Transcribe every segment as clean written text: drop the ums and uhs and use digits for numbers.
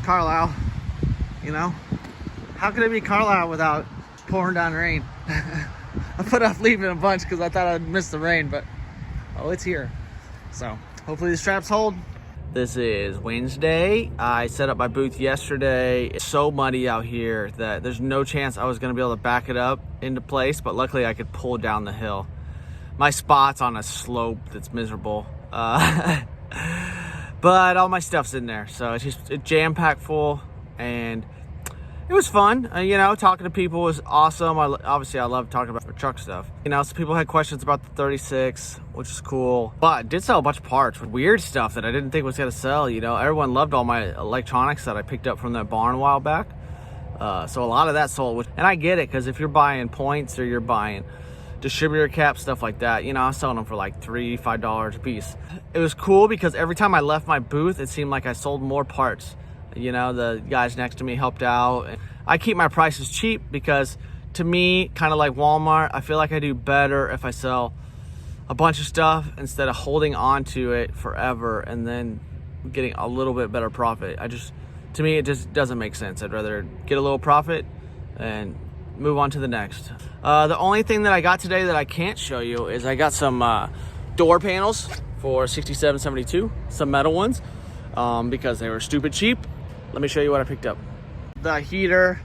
Carlisle, you know. How could it be Carlisle without pouring down rain? I put off leaving a bunch because I thought I'd miss the rain, but oh, it's here. So hopefully these straps hold. This is Wednesday. I set up my booth yesterday. It's so muddy out here that there's no chance I was gonna be able to back it up into place, but luckily I could pull down the hill. My spot's on a slope that's miserable. But all my stuff's in there, so it's just jam-packed full, and it was fun. You know, talking to people was awesome. Obviously I love talking about truck stuff. You know, some people had questions about the 36, which is cool. But I did sell a bunch of parts, weird stuff that I didn't think was gonna sell. You know, everyone loved all my electronics that I picked up from that barn a while back. So a lot of that sold, and I get it, because if you're buying points or you're buying distributor caps, stuff like that, you know, I was selling them for like $3, $5 a piece. It was cool because every time I left my booth, it seemed like I sold more parts. You know, the guys next to me helped out. I keep my prices cheap because, to me, kind of like Walmart, I feel like I do better if I sell a bunch of stuff instead of holding on to it forever and then getting a little bit better profit. To me, it just doesn't make sense. I'd rather get a little profit and move on to the next. The only thing that I got today that I can't show you is I got some door panels for $67.72, some metal ones, because they were stupid cheap. Let me show you what I picked up. The heater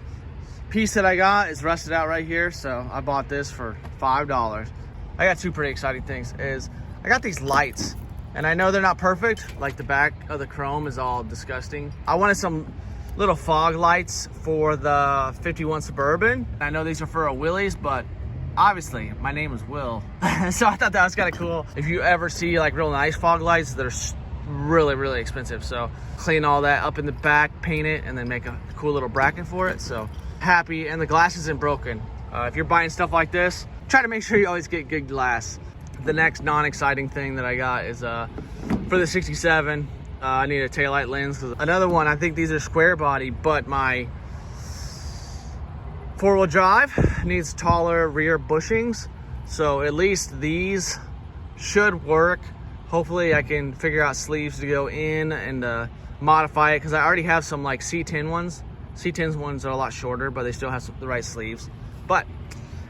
piece that I got is rusted out right here, so I bought this for $5. I got two pretty exciting things. I got these lights, and I know they're not perfect, like the back of the chrome is all disgusting. I wanted some little fog lights for the 51 Suburban. I know these are for a Willys, but obviously my name is Will. So I thought that was kind of cool. If you ever see like real nice fog lights, they're really, really expensive. So clean all that up in the back, paint it, and then make a cool little bracket for it. So happy, and the glass isn't broken. If you're buying stuff like this, try to make sure you always get good glass. The next non-exciting thing that I got is for the 67, I need a taillight lens. Another one, I think these are square body, but my four-wheel drive needs taller rear bushings. So at least these should work. Hopefully I can figure out sleeves to go in and modify it, because I already have some like C10 ones. C10 ones are a lot shorter, but they still have the right sleeves. But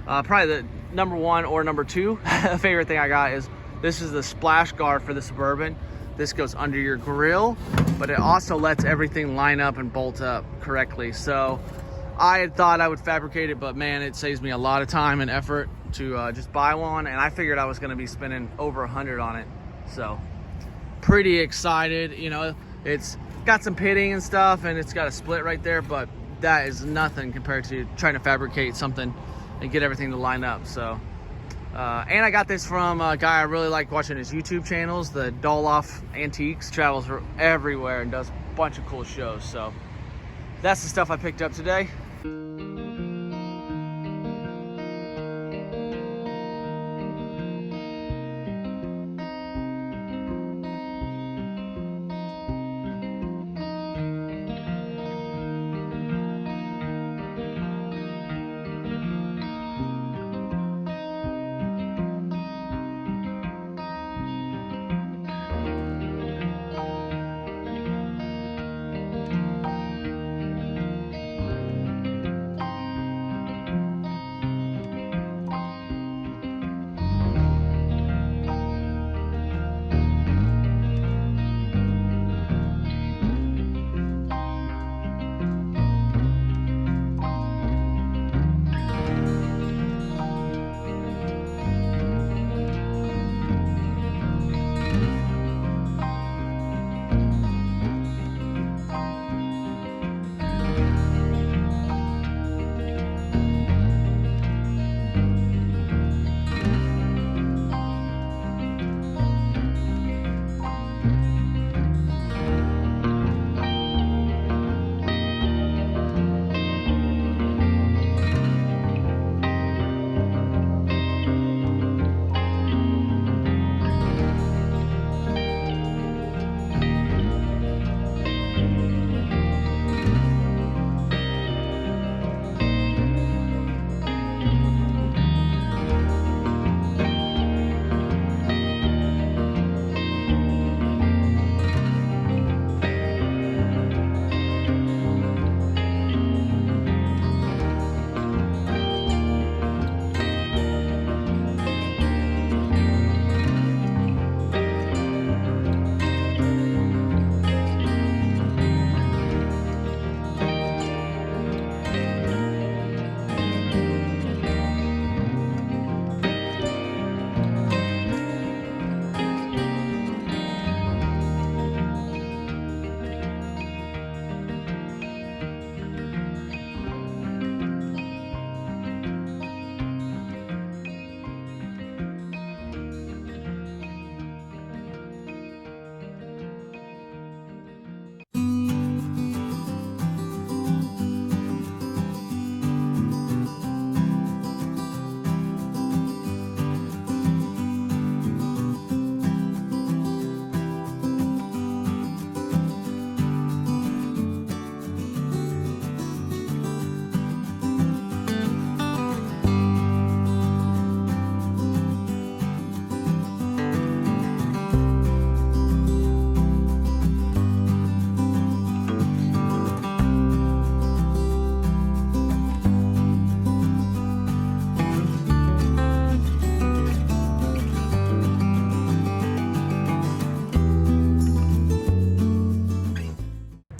probably the number one or number two favorite thing I got is this is the splash guard for the Suburban. This goes under your grill, but it also lets everything line up and bolt up correctly. So I had thought I would fabricate it, but man, it saves me a lot of time and effort to just buy one. And I figured I was gonna be spending over 100 on it. So pretty excited. You know, it's got some pitting and stuff, and it's got a split right there, but that is nothing compared to trying to fabricate something and get everything to line up. So and I got this from a guy I really like watching his YouTube channels, the Doloff Antiques. Travels everywhere and does a bunch of cool shows. So that's the stuff I picked up today.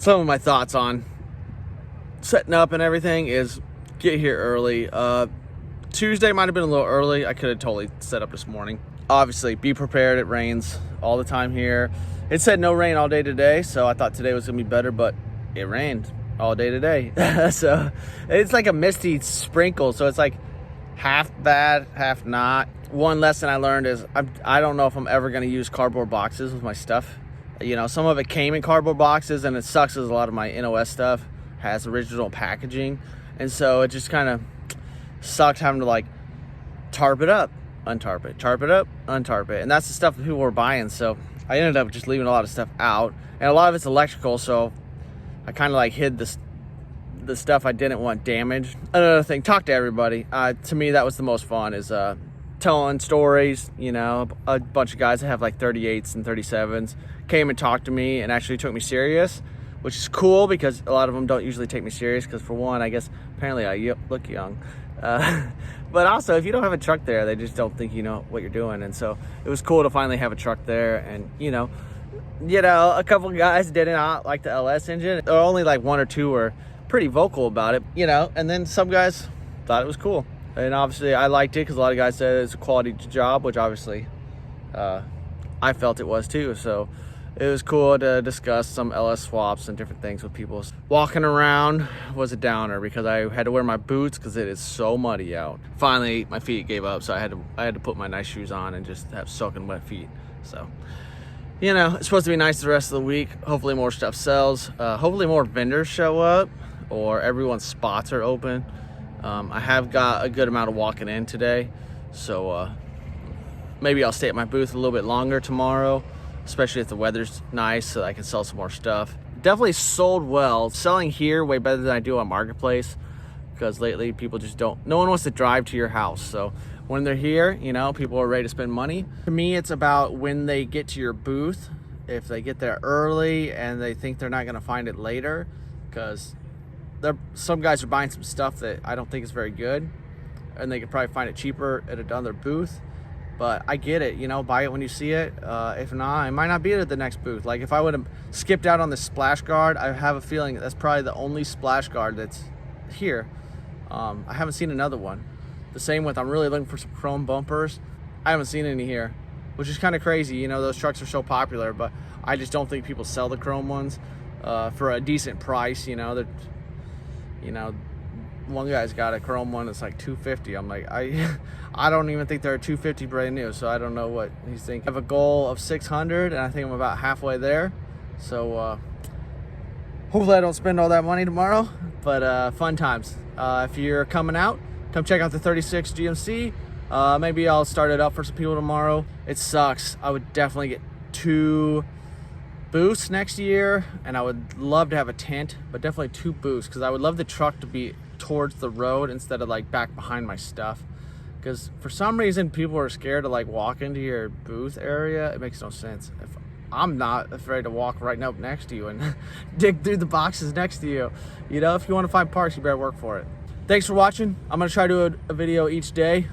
some of my thoughts on setting up and everything is get here early. Tuesday might have been a little early. I could have totally set up this morning. Obviously, be prepared. It rains all the time here. It said no rain all day today, so I thought today was gonna be better, but it rained all day today. So it's like a misty sprinkle, so it's like half bad, half not. One lesson I learned is I don't know if I'm ever gonna use cardboard boxes with my stuff. You know, some of it came in cardboard boxes, and it sucks as a lot of my NOS stuff has original packaging, and so it just kind of sucked having to like tarp it up, untarp it, tarp it up, untarp it, and that's the stuff that people were buying. So I ended up just leaving a lot of stuff out, and a lot of it's electrical, so I kind of like hid the stuff I didn't want damaged. Another thing, talk to everybody. To me, that was the most fun, is telling stories. You know, a bunch of guys that have like 38s and 37s came and talked to me and actually took me serious, which is cool because a lot of them don't usually take me serious because, for one, I guess apparently I look young. But also, if you don't have a truck there, they just don't think you know what you're doing. And so it was cool to finally have a truck there. And, you know, a couple of guys did not like the LS engine. Only like one or two were pretty vocal about it, you know, and then some guys thought it was cool. And obviously I liked it because a lot of guys said it's a quality job, which obviously I felt it was too. So it was cool to discuss some LS swaps and different things with people. Walking around was a downer because I had to wear my boots because it is so muddy out. Finally, my feet gave up, so I had to put my nice shoes on and just have soaking wet feet. So, you know, it's supposed to be nice the rest of the week. Hopefully more stuff sells. Hopefully more vendors show up, or everyone's spots are open. I have got a good amount of walking in today, so maybe I'll stay at my booth a little bit longer tomorrow, especially if the weather's nice, so I can sell some more stuff. Definitely sold well. Selling here way better than I do on Marketplace, because lately people just no one wants to drive to your house. So when they're here, you know, people are ready to spend money. To me, it's about when they get to your booth. If they get there early and they think they're not gonna find it later, because some guys are buying some stuff that I don't think is very good, and they could probably find it cheaper at another booth. But I get it, you know, buy it when you see it. If not, it might not be at the next booth. Like if I would have skipped out on the splash guard, I have a feeling that's probably the only splash guard that's here. I haven't seen another one. The same with, I'm really looking for some chrome bumpers. I haven't seen any here, which is kind of crazy. You know, those trucks are so popular, but I just don't think people sell the chrome ones for a decent price. You know, one guy's got a chrome one that's like $250. I'm like, I don't even think they're $250 brand new, so I don't know what he's thinking. I have a goal of 600, and I think I'm about halfway there. So hopefully I don't spend all that money tomorrow, but fun times. If you're coming out, come check out the 36 GMC. Maybe I'll start it up for some people tomorrow. It sucks. I would definitely get 2 boosts next year, and I would love to have a tent, but definitely 2 boosts, because I would love the truck to be towards the road instead of like back behind my stuff, because for some reason people are scared to like walk into your booth area. It makes no sense. If I'm not afraid to walk right up next to you and dig through the boxes next to you. You know, if you want to find parts, you better work for it. Thanks for watching. I'm gonna try to do a video each day.